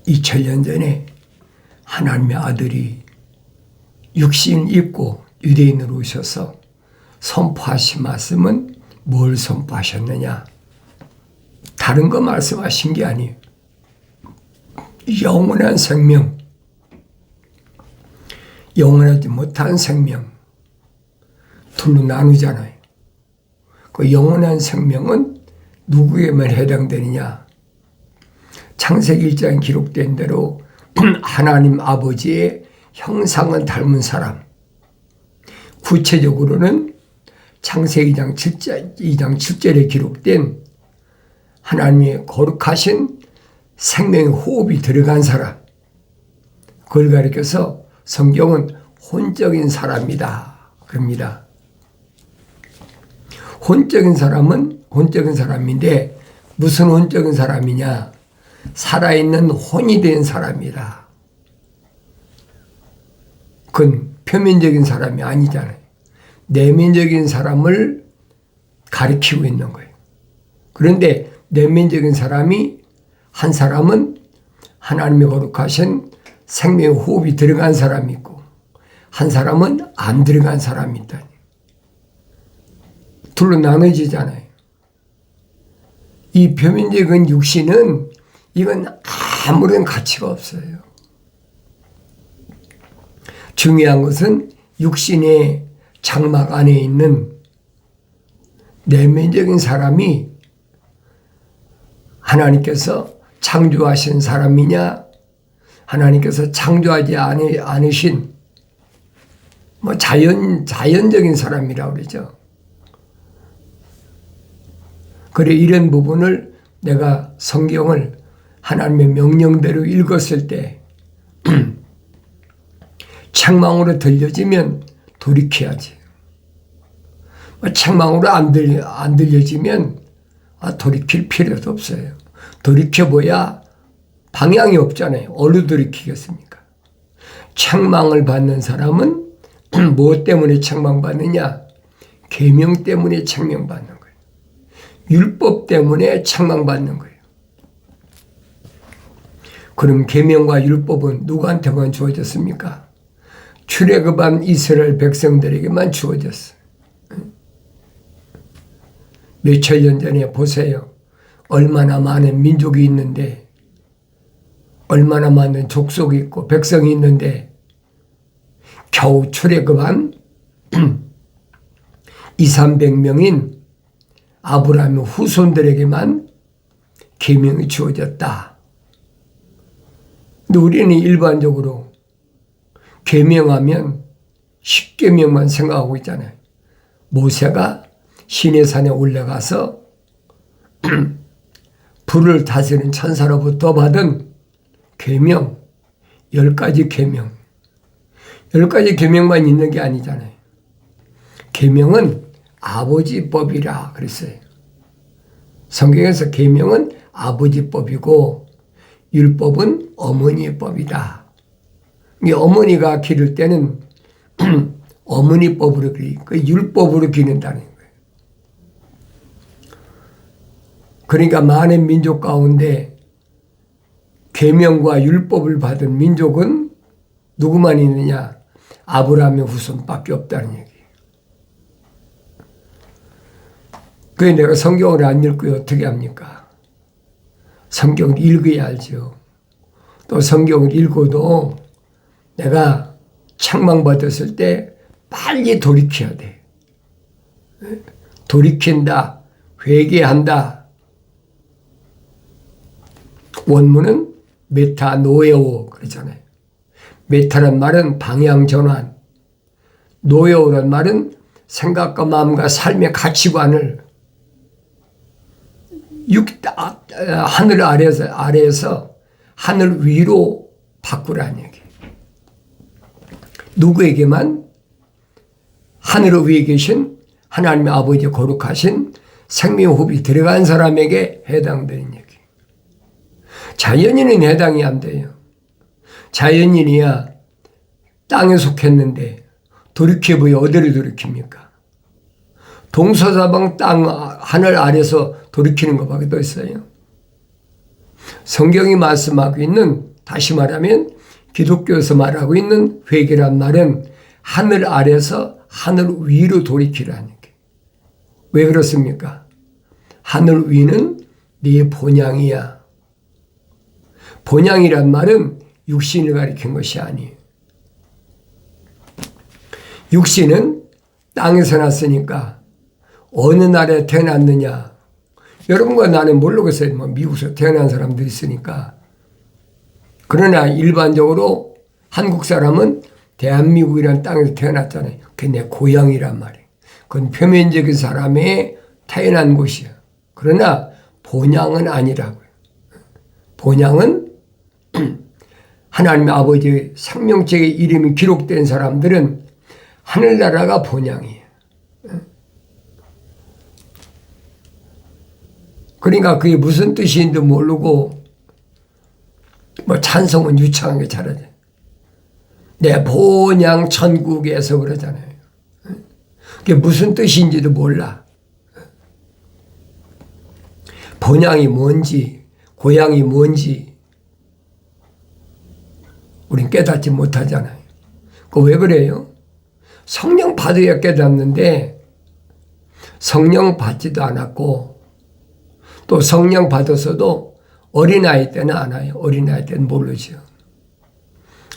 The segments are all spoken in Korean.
2000년 전에 하나님의 아들이 육신 입고 유대인으로 오셔서 선포하신 말씀은 뭘 선포하셨느냐? 다른 거 말씀하신 게 아니에요. 영원한 생명, 영원하지 못한 생명, 둘로 나누잖아요. 그 영원한 생명은 누구에만 해당되느냐? 창세기 1장에 기록된 대로 하나님 아버지의 형상을 닮은 사람, 구체적으로는 창세기 2장 7절에 기록된 하나님의 거룩하신 생명의 호흡이 들어간 사람, 그걸 가리켜서 성경은 혼적인 사람이다 그럽니다. 혼적인 사람은 혼적인 사람인데 무슨 혼적인 사람이냐? 살아있는 혼이 된 사람이다. 그건 표면적인 사람이 아니잖아요. 내면적인 사람을 가리키고 있는 거예요. 그런데 내면적인 사람이, 한 사람은 하나님의 거룩하신 생명의 호흡이 들어간 사람이 있고 한 사람은 안 들어간 사람이 있다. 둘로 나눠지잖아요. 이 표면적인 육신은 이건 아무런 가치가 없어요. 중요한 것은 육신의 장막 안에 있는 내면적인 사람이 하나님께서 창조하신 사람이냐, 하나님께서 창조하지 않으신 자연적인 사람이라고 그러죠. 그래, 이런 부분을 내가 성경을 하나님의 명령대로 읽었을 때 책망으로 들려지면 돌이켜야지. 책망으로 안 들려지면 돌이킬 필요도 없어요. 돌이켜봐야 방향이 없잖아요. 어디로 돌이키겠습니까? 책망을 받는 사람은 무엇 때문에 책망받느냐? 계명 때문에 책망받는 거예요. 율법 때문에 책망받는 거예요. 그럼 계명과 율법은 누구한테만 주어졌습니까? 출애굽한 이스라엘 백성들에게만 주어졌어요. 몇천 년 전에 보세요. 얼마나 많은 민족이 있는데, 얼마나 많은 족속이 있고 백성이 있는데 겨우 출애굽한 200~300명인 아브라함의 후손들에게만 계명이 주어졌다. 근데 우리는 일반적으로 계명하면 10계명만 생각하고 있잖아요. 모세가 시내산에 올라가서 불을 다스리는 천사로부터 받은 계명, 10가지 계명. 10가지 계명만 있는 게 아니잖아요. 계명은 아버지 법이라 그랬어요. 성경에서 계명은 아버지 법이고 율법은 어머니의 법이다. 이 어머니가 기를 때는 어머니 법으로 그 율법으로 기는다는 거예요. 그러니까 많은 민족 가운데 계명과 율법을 받은 민족은 누구만 있느냐? 아브라함의 후손밖에 없다는 얘기예요. 그게 내가 성경을 안 읽고요 어떻게 합니까? 성경을 읽어야 알죠. 또 성경을 읽어도 내가 책망받았을 때 빨리 돌이켜야 돼. 돌이킨다, 회개한다. 원문은 메타노에오 그러잖아요. 메타란 말은 방향 전환, 노에오란 말은 생각과 마음과 삶의 가치관을 하늘 아래에서 하늘 위로 바꾸라는 얘기. 누구에게만? 하늘 위에 계신 하나님의 아버지 거룩하신 생명 호흡이 들어간 사람에게 해당되는 얘기. 자연인은 해당이 안 돼요. 자연인이야 땅에 속했는데 돌이켜보여 어디를 돌이킵니까? 동서사방 땅 하늘 아래서 돌이키는 것밖에 더 있어요. 성경이 말씀하고 있는 다시 말하면 기독교에서 말하고 있는 회개란 말은 하늘 아래서 하늘 위로 돌이키라는 게. 왜 그렇습니까? 하늘 위는 네 본향이야. 본향이란 말은 육신을 가리킨 것이 아니에요. 육신은 땅에서 났으니까 어느 나라에 태어났느냐. 여러분과 나는 모르겠어요. 뭐 미국에서 태어난 사람도 있으니까. 그러나 일반적으로 한국 사람은 대한민국이라는 땅에서 태어났잖아요. 그게 내 고향이란 말이에요. 그건 표면적인 사람의 태어난 곳이야. 그러나 본향은 아니라고요. 본향은 하나님 아버지의 생명책의 이름이 기록된 사람들은 하늘나라가 본향이에요. 그러니까 그게 무슨 뜻인지도 모르고 뭐 찬송은 유창하게 잘하죠. 내 본향 천국에서 그러잖아요. 그게 무슨 뜻인지도 몰라. 본향이 뭔지 고향이 뭔지 우린 깨닫지 못하잖아요. 그 왜 그래요? 성령 받아야 깨닫는데 성령 받지도 않았고 또 성령 받았어도 어린아이 때는 안 와요. 어린아이 때는 모르죠.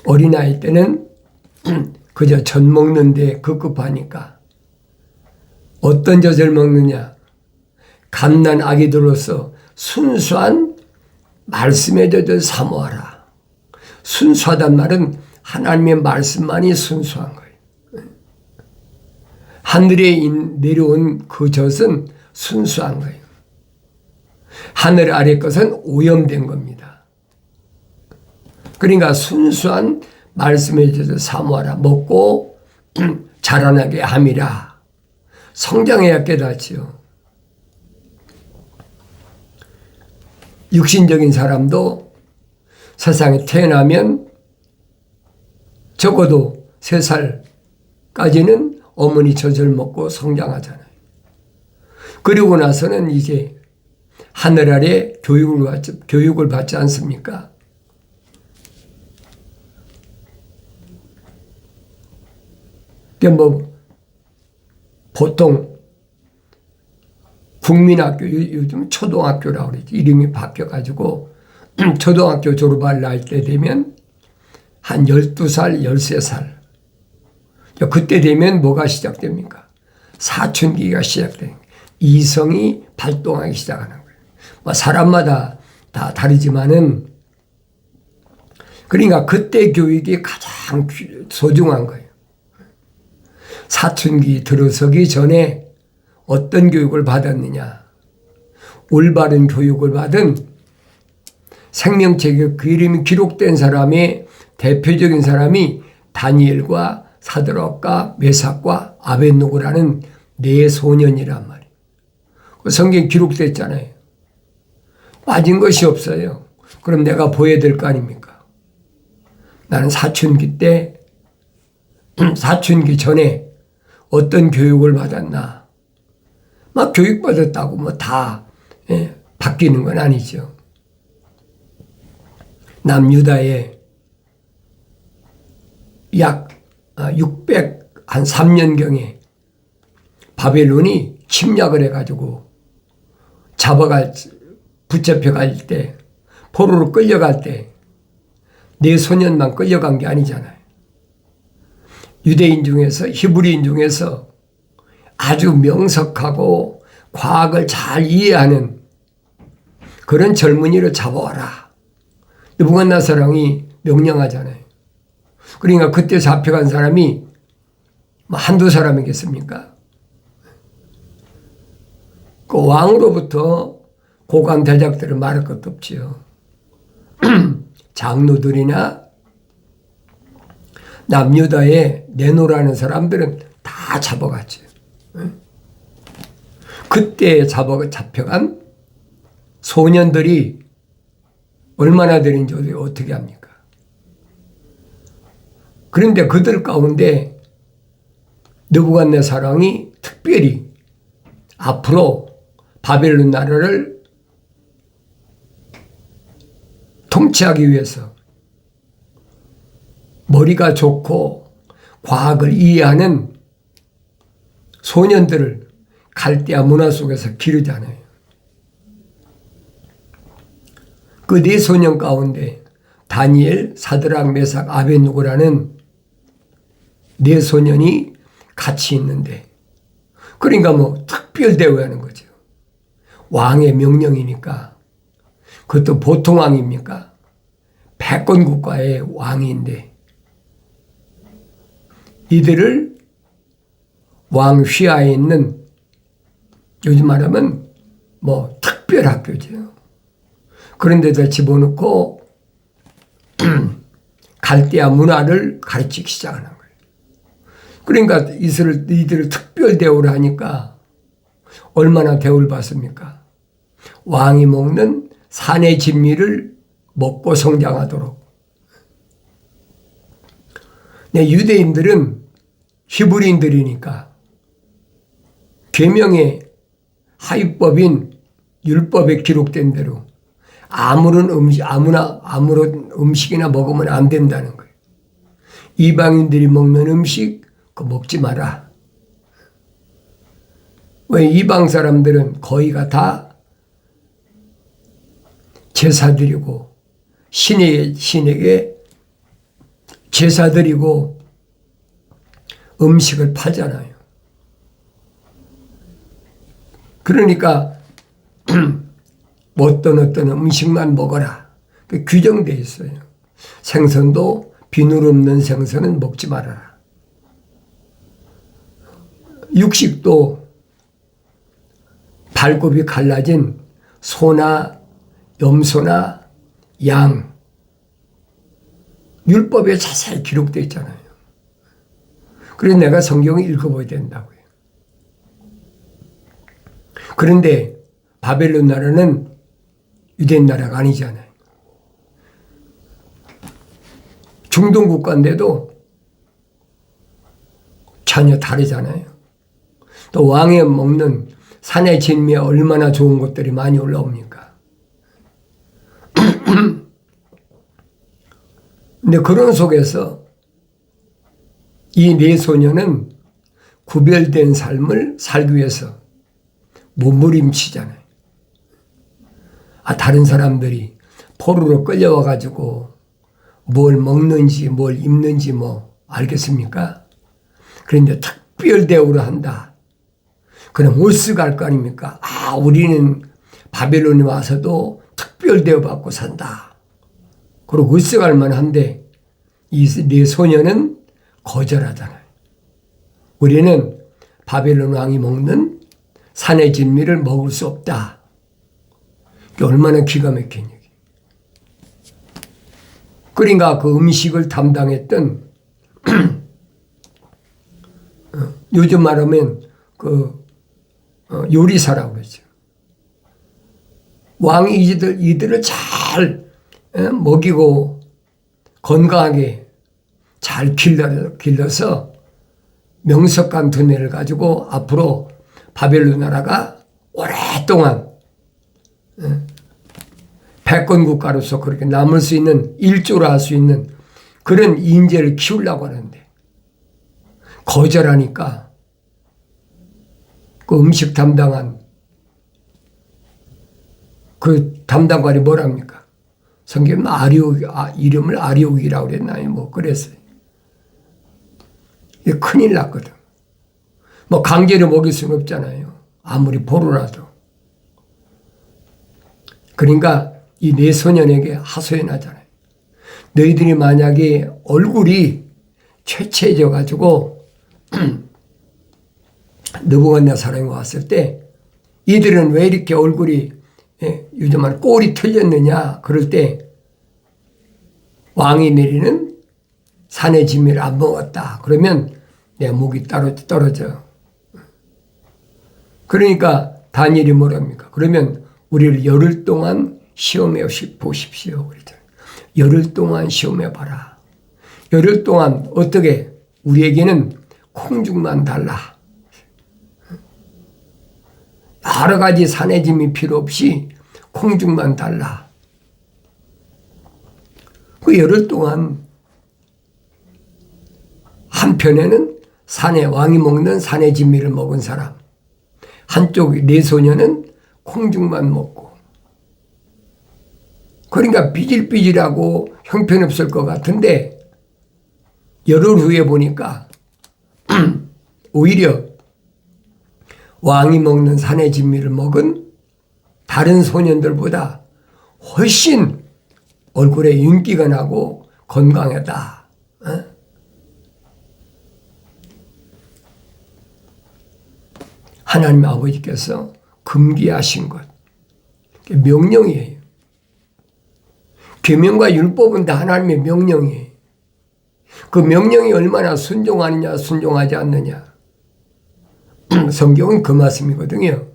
어린아이 때는 그저 젖 먹는데 급급하니까 어떤 젖을 먹느냐. 갓난 아기들로서 순수한 말씀의 젖을 사모하라. 순수하단 말은 하나님의 말씀만이 순수한 거예요. 하늘에 내려온 그 젖은 순수한 거예요. 하늘 아래 것은 오염된 겁니다. 그러니까 순수한 말씀의 젖을 사모하라. 먹고 자라나게 함이라. 성장해야 깨닫지요. 육신적인 사람도 세상에 태어나면 적어도 3살까지는 어머니 젖을 먹고 성장하잖아요. 그리고 나서는 이제 하늘 아래 교육을 받지 않습니까? 뭐 보통 국민학교, 요즘 초등학교라고 그러지. 이름이 바뀌어가지고 초등학교 졸업할 나이 때 되면 한 12살, 13살. 그때 되면 뭐가 시작됩니까? 사춘기가 시작돼요. 이성이 발동하기 시작하는 거예요. 뭐 사람마다 다 다르지만은 그러니까 그때 교육이 가장 소중한 거예요. 사춘기 들어서기 전에 어떤 교육을 받았느냐. 올바른 교육을 받은 생명책에 그 이름이 기록된 사람의 대표적인 사람이 다니엘과 사드락과 메삭과 아벳노고라는 4소년이란 말이에요. 그 성경에 기록됐잖아요. 빠진 것이 없어요. 그럼 내가 보여야 될 거 아닙니까? 나는 사춘기 때, 사춘기 전에 어떤 교육을 받았나. 막 교육받았다고 뭐 다 바뀌는 건 아니죠. 남유다에 약 603년경에 바벨론이 침략을 해가지고 붙잡혀갈 때, 포로로 끌려갈 때 4소년만 끌려간 게 아니잖아요. 유대인 중에서, 히브리인 중에서 아주 명석하고 과학을 잘 이해하는 그런 젊은이를 잡아와라. 느부갓네살이 명령하잖아요. 그러니까 그때 잡혀간 사람이 뭐 한두 사람이겠습니까? 그 왕으로부터 고관 대작들을 말할 것도 없지요. 장로들이나 남유다에 내노라는 사람들은 다 잡아갔죠. 그때 잡혀간 소년들이 얼마나 되는지 어떻게 합니까? 그런데 그들 가운데 느부갓네살 왕이 특별히 앞으로 바벨론 나라를 통치하기 위해서 머리가 좋고 과학을 이해하는 소년들을 갈대아 문화 속에서 기르잖아요. 그 네 소년 가운데 다니엘, 사드락, 메삭, 아벳누고라는 네 소년이 같이 있는데, 그러니까 뭐 특별 대우하는 거죠. 왕의 명령이니까. 그것도 보통 왕입니까? 패권 국가의 왕인데 이들을 왕 휘하에 있는, 요즘 말하면 뭐 특별 학교죠. 그런 데다 집어넣고 갈대아 문화를 가르치기 시작하는 거예요. 그러니까 이들을 특별 대우를 하니까 얼마나 대우를 받습니까? 왕이 먹는 산의 진미를 먹고 성장하도록. 유대인들은 히브리인들이니까 계명의 하위법인 율법에 기록된 대로 아무런 음식이나 먹으면 안 된다는 거예요. 이방인들이 먹는 음식 그거 먹지 마라. 왜? 이방 사람들은 거의가 다 제사 드리고 신에게 제사 드리고 음식을 팔잖아요. 그러니까 어떤 음식만 먹어라. 규정되어 있어요. 생선도 비늘 없는 생선은 먹지 말아라. 육식도 발굽이 갈라진 소나 염소나 양, 율법에 자세히 기록되어 있잖아요. 그래서 내가 성경을 읽어봐야 된다고요. 그런데 바벨론 나라는 유대인 나라가 아니잖아요. 중동 국가인데도 전혀 다르잖아요. 또 왕이 먹는 산의 진미에 얼마나 좋은 것들이 많이 올라옵니까? 근데 그런 속에서 이 네 소녀는 구별된 삶을 살기 위해서 몸부림치잖아요. 다른 사람들이 포로로 끌려와가지고 뭘 먹는지 뭘 입는지 뭐 알겠습니까? 그런데 특별 대우를 한다. 그럼 올스 갈 거 아닙니까? 우리는 바벨론에 와서도 특별 대우 받고 산다. 그리고 올스 갈 만한데 이 네 소녀는 거절하잖아요. 우리는 바벨론 왕이 먹는 산의 진미를 먹을 수 없다. 이게 얼마나 기가 막힌 얘기. 그러니까 그 음식을 담당했던 요즘 말하면 요리사라고 그러죠. 왕이 이들을 잘 먹이고 건강하게 잘 길러서 명석한 두뇌를 가지고 앞으로 바벨론 나라가 오랫동안 패권 국가로서 그렇게 남을 수 있는, 일조를 할 수 있는 그런 인재를 키우려고 하는데 거절하니까 그 음식 담당한 그 담당관이 뭐랍니까? 성경은 이름을 아리옥이라고 그랬나요? 뭐 그랬어요. 이게 큰일 났거든. 뭐 강제로 먹일 수는 없잖아요. 아무리 포로라도. 그러니까 이 네 소년에게 하소연하잖아요. 너희들이 만약에 얼굴이 최채져 가지고 느부갓네살이 왔을 때 이들은 왜 이렇게 얼굴이 요즘 말 꼴이 틀렸느냐 그럴 때 왕이 내리는 산의 진미를 안 먹었다. 그러면 내 목이 떨어져. 그러니까 다니엘이 뭐랍니까? 그러면 우리를 열흘 동안 시험해 보십시오. 그랬잖아요. 열흘 동안 시험해 봐라. 열흘 동안 어떻게 우리에게는 콩죽만 달라. 여러 가지 산의 진미 필요 없이 콩죽만 달라. 그 열흘 동안 한편에는 산의 왕이 먹는 산의 진미를 먹은 사람, 한쪽 네 소녀는 콩죽만 먹고. 그러니까 삐질삐질하고 형편없을 것 같은데 열흘 후에 보니까 오히려 왕이 먹는 산의 진미를 먹은 다른 소년들보다 훨씬 얼굴에 윤기가 나고 건강하다. 하나님 아버지께서 금기하신 것. 명령이에요. 계명과 율법은 다 하나님의 명령이에요. 그 명령이 얼마나 순종하느냐 순종하지 않느냐. 성경은 그 말씀이거든요.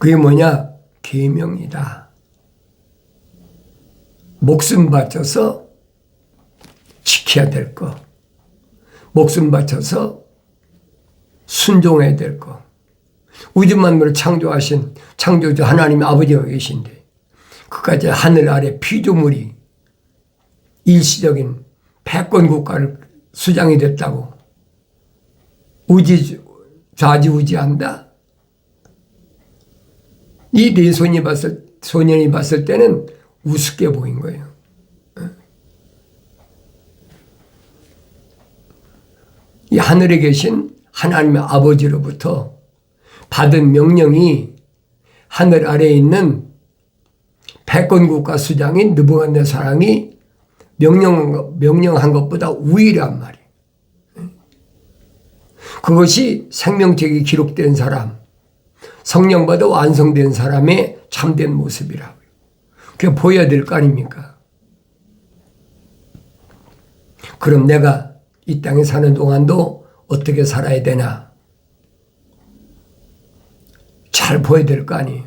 그게 뭐냐? 계명이다. 목숨 바쳐서 지켜야 될 거. 목숨 바쳐서 순종해야 될 거. 우주 만물을 창조하신 창조주 하나님 아버지가 계신데 그까지 하늘 아래 피조물이 일시적인 패권 국가를 수장이 됐다고 좌지우지한다. 이 네 소년이 봤을 때는 우습게 보인 거예요. 이 하늘에 계신 하나님의 아버지로부터 받은 명령이 하늘 아래에 있는 패권국가 수장인 느부갓네살이 명령한 것보다 우위란 말이에요. 그것이 생명책이 기록된 사람, 성령받아 완성된 사람의 참된 모습이라고요. 그게 보여야 될 거 아닙니까? 그럼 내가 이 땅에 사는 동안도 어떻게 살아야 되나? 잘 보여야 될 거 아니에요.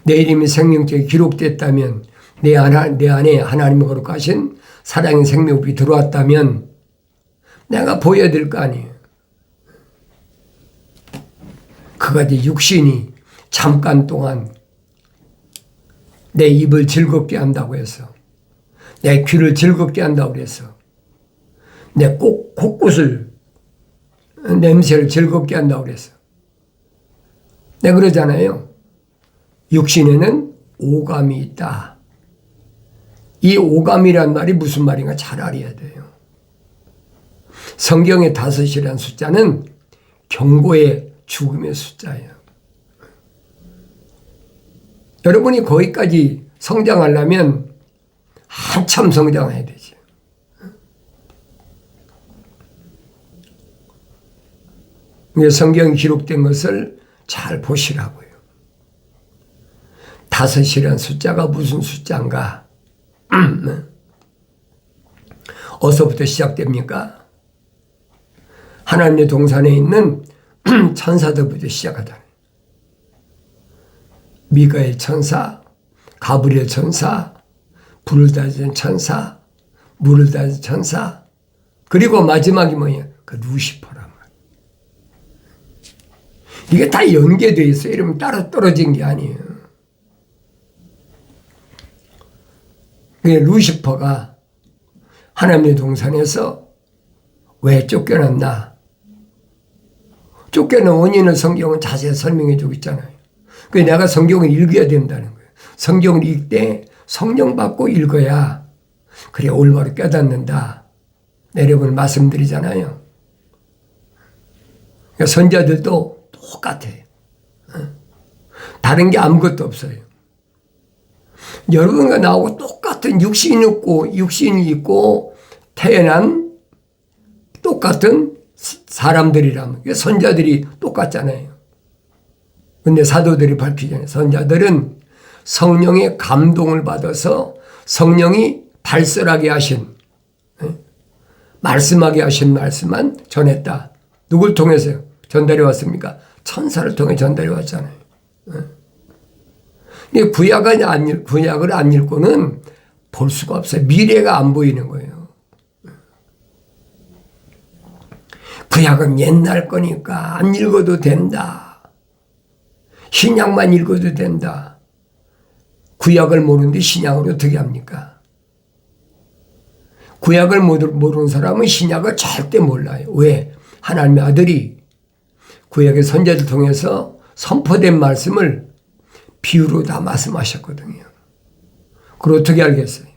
내 이름이 생명책에 기록됐다면 내 안에 하나님의 거룩하신 사랑의 생명빛이 들어왔다면 내가 보여야 될 거 아니에요. 그가지 육신이 잠깐 동안 내 입을 즐겁게 한다고 해서 내 귀를 즐겁게 한다고 해서 내 곳곳을 냄새를 즐겁게 한다고 해서 내가 그러잖아요. 육신에는 오감이 있다. 이 오감이란 말이 무슨 말인가 잘 알아야 돼요. 성경의 5이라는 숫자는 경고의 죽음의 숫자예요. 여러분이 거기까지 성장하려면 한참 성장해야 되죠. 성경에 기록된 것을 잘 보시라고요. 5이라는 숫자가 무슨 숫자인가? 어디서부터 시작됩니까? 하나님의 동산에 있는 천사들부터 시작하다. 미가엘 천사, 가브리엘 천사, 불을 다스리는 천사, 물을 다스리는 천사, 그리고 마지막이 뭐냐? 그 루시퍼란 말. 이게 다 연계되어 있어요. 이러면 따로 떨어진 게 아니에요. 루시퍼가 하나님의 동산에서 왜 쫓겨났나? 쫓겨난 원인을 성경은 자세히 설명해 주고 있잖아요. 그래서 내가 성경을 읽어야 된다는 거예요. 성경을 읽되 성령 받고 읽어야 그래 올바로 깨닫는다. 여러분 말씀드리잖아요. 그러니까 선자들도 똑같아요. 다른 게 아무것도 없어요. 여러분과 나하고 똑같은 육신이 있고 태어난 똑같은 사람들이라면 선자들이 똑같잖아요. 근데 사도들이 밝히잖아요. 선자들은 성령의 감동을 받아서 성령이 발설하게 하신 말씀하게 하신 말씀만 전했다. 누굴 통해서요? 전달해 왔습니까? 천사를 통해 전달해 왔잖아요. 구약을 안 읽고는 볼 수가 없어요. 미래가 안 보이는 거예요. 구약은 옛날 거니까 안 읽어도 된다. 신약만 읽어도 된다. 구약을 모르는데 신약을 어떻게 합니까? 구약을 모르는 사람은 신약을 절대 몰라요. 왜? 하나님의 아들이 구약의 선지자를 통해서 선포된 말씀을 비유로 다 말씀하셨거든요. 그걸 어떻게 알겠어요?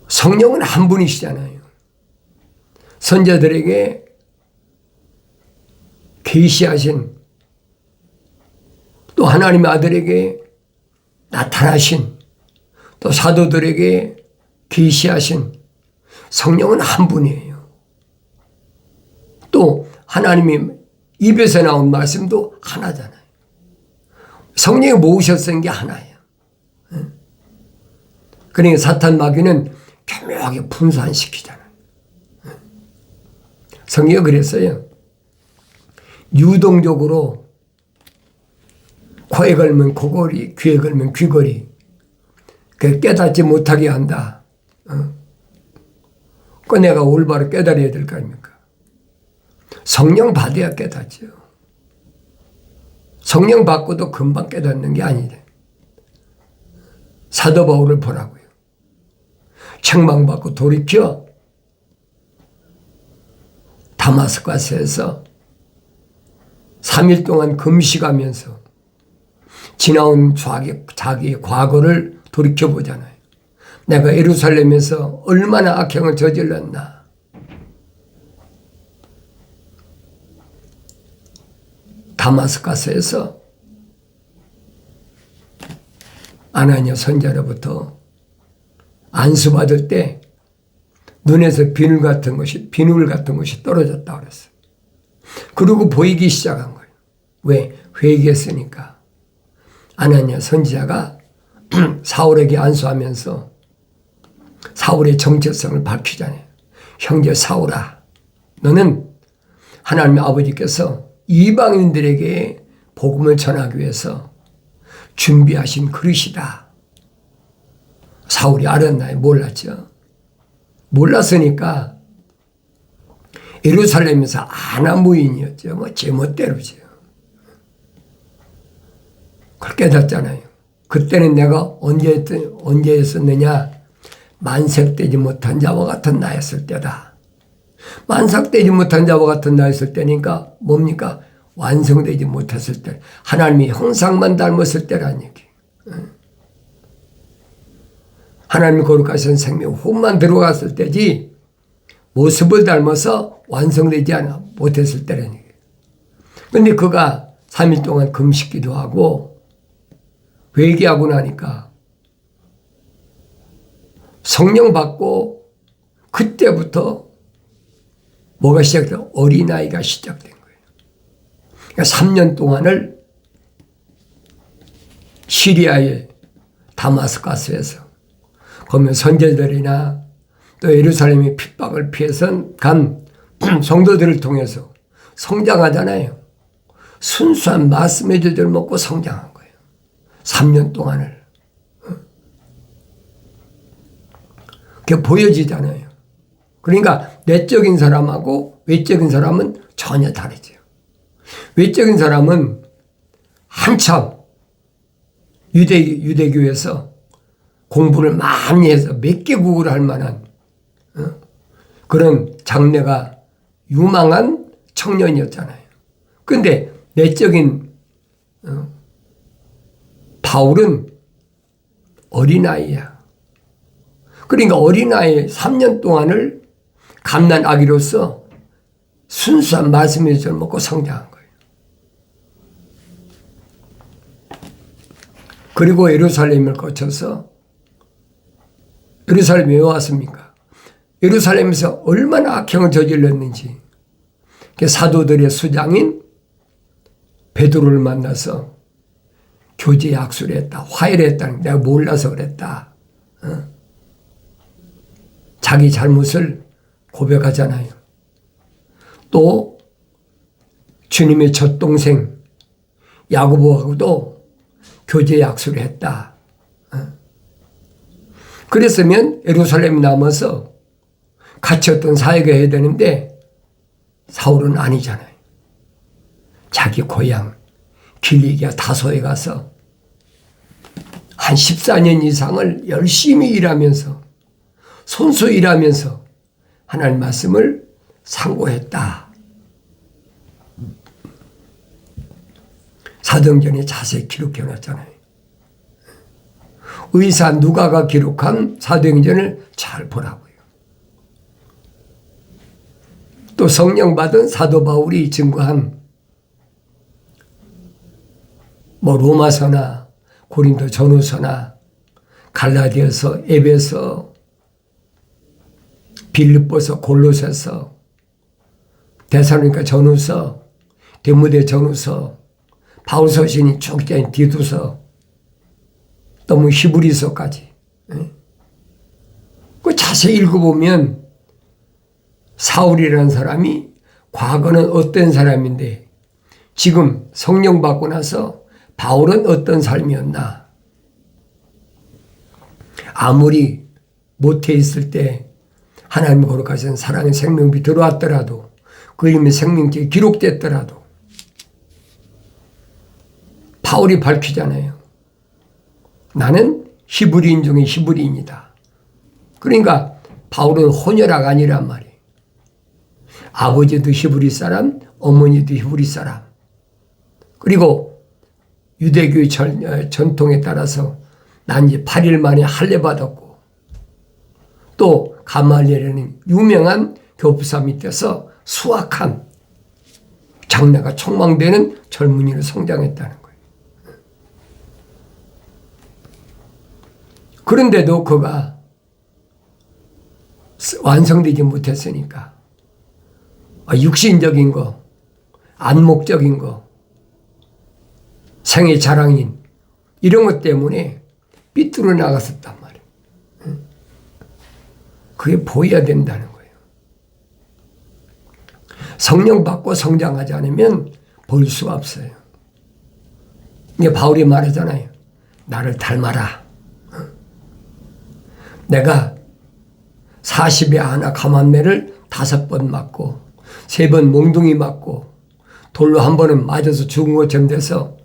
성령은 한 분이시잖아요. 선지자들에게 계시하신, 또 하나님의 아들에게 나타나신, 또 사도들에게 계시하신 성령은 한 분이에요. 또 하나님이 입에서 나온 말씀도 하나잖아요. 성령이 모으셔서 쓴 게 하나예요. 그러니까 사탄 마귀는 교묘하게 분산시키잖아요. 성경이 그랬어요. 유동적으로 코에 걸면 코걸이, 귀에 걸면 귀걸이, 깨닫지 못하게 한다. 그 내가 올바로 깨달아야 될 거 아닙니까? 성령 받아야 깨닫죠. 성령 받고도 금방 깨닫는 게 아니래. 사도 바울을 보라고요. 책망받고 돌이켜 다마스커스에서 3일 동안 금식하면서 지나온 자기의 과거를 돌이켜보잖아요. 내가 예루살렘에서 얼마나 악행을 저질렀나. 다마스커스에서 아나니아 선지자로부터 안수받을 때 눈에서 비늘 같은 것이 떨어졌다 그랬어요. 그리고 보이기 시작한 거예요. 왜? 회개했으니까. 아나니아 선지자가 사울에게 안수하면서 사울의 정체성을 밝히잖아요. 형제 사울아, 너는 하나님의 아버지께서 이방인들에게 복음을 전하기 위해서 준비하신 그릇이다. 사울이 알았나요? 몰랐죠. 몰랐으니까 예루살렘에서 아나무인이었죠. 뭐 제멋대로죠. 그걸 깨닫잖아요. 그때는 내가 언제 했었느냐? 만삭되지 못한 자와 같은 나였을 때다. 만삭되지 못한 자와 같은 나였을 때니까 뭡니까? 완성되지 못했을 때, 하나님이 형상만 닮았을 때라는 얘기. 하나님이 거룩하신 생명 혼만 들어갔을 때지 모습을 닮아서 완성되지 못했을 때라는 얘기. 그런데 그가 3일 동안 금식기도 하고 회개하고 나니까 성령 받고 그때부터 뭐가 시작돼요? 어린아이가 시작된 거예요. 그러니까 3년 동안을 시리아의 다마스커스에서 거기 선지자들이나 또 예루살렘의 핍박을 피해서 간 성도들을 통해서 성장하잖아요. 순수한 말씀의 줄을 먹고 성장한 거예요. 3년 동안을. 그게 보여지잖아요. 그러니까 내적인 사람하고 외적인 사람은 전혀 다르죠. 외적인 사람은 한참 유대교에서 공부를 많이 해서 몇 개국을 할 만한 그런 장래가 유망한 청년이었잖아요. 그런데 내적인 바울은 어린아이야. 그러니까 어린아이 3년 동안을 갓난아기로서 순수한 말씀의 젖을 먹고 성장한 거예요. 그리고 예루살렘을 거쳐서 예루살렘에 왜 왔습니까? 예루살렘에서 얼마나 악행을 저질렀는지 사도들의 수장인 베드로를 만나서 교제 약속을 했다. 화해를 했다. 내가 몰라서 그랬다. 자기 잘못을 고백하잖아요. 또 주님의 첫 동생 야고보하고도 교제 약속을 했다. 그랬으면 예루살렘에 남아서 같이 어떤 사역을 해야 되는데 사울은 아니잖아요. 자기 고향 길리기아 다소에 가서 한 14년 이상을 열심히 일하면서 손수 일하면서 하나님 말씀을 상고했다. 사도행전에 자세히 기록해 놨잖아요. 의사 누가가 기록한 사도행전을 잘 보라고요. 또 성령 받은 사도 바울이 증거한 로마서나 고린도 전후서나 갈라디아서, 에베소, 빌립보서, 골로새서, 데살로니가 전후서, 디모데 전후서, 바울 서신이 쭉 있잖아요. 디도서, 또 히브리서까지. 그 자세히 읽어보면 사울이라는 사람이 과거는 어떤 사람인데 지금 성령 받고 나서 바울은 어떤 삶이었나. 아무리 모태 있을 때 하나님의 거룩하신 사랑의 생명이 들어왔더라도 그 이름이 생명책에 기록됐더라도 바울이 밝히잖아요. 나는 히브리인 중에 히브리인이다. 그러니까 바울은 혼혈아가 아니란 말이에요. 아버지도 히브리 사람, 어머니도 히브리 사람. 그리고 유대교의 전통에 따라서 난 이제 8일 만에 할례 받았고 또 가말리엘은 유명한 교부사 밑에서 수학한 장래가 촉망되는 젊은이로 성장했다는 거예요. 그런데도 그가 완성되지 못했으니까 육신적인 거, 안목적인 거, 생애 자랑인 이런 것 때문에 삐뚤어 나갔었단 말이에요. 그게 보여야 된다는 거예요. 성령 받고 성장하지 않으면 볼 수가 없어요. 이게 바울이 말하잖아요. 나를 닮아라. 내가 40에 하나 가만매를 5번 맞고 3번 몽둥이 맞고 돌로 한 번은 맞아서 죽은 것처럼 돼서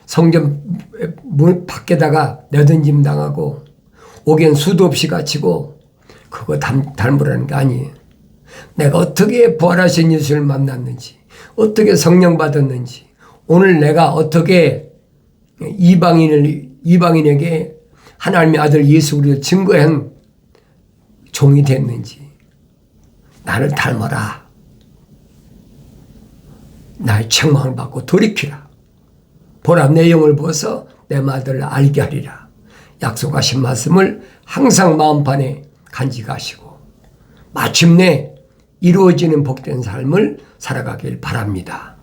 성전 문 밖에다가 내던짐 당하고 옥엔 수도 없이 갇히고 그거 닮으라는 게 아니에요. 내가 어떻게 부활하신 예수를 만났는지 어떻게 성령 받았는지 오늘 내가 어떻게 이방인에게 하나님의 아들 예수 그리스도를 증거한 종이 됐는지 나를 닮아라. 나의 책망을 받고 돌이키라. 보라 내 영을 보아서 내 말들을 알게 하리라. 약속하신 말씀을 항상 마음판에 간직하시고 마침내 이루어지는 복된 삶을 살아가길 바랍니다.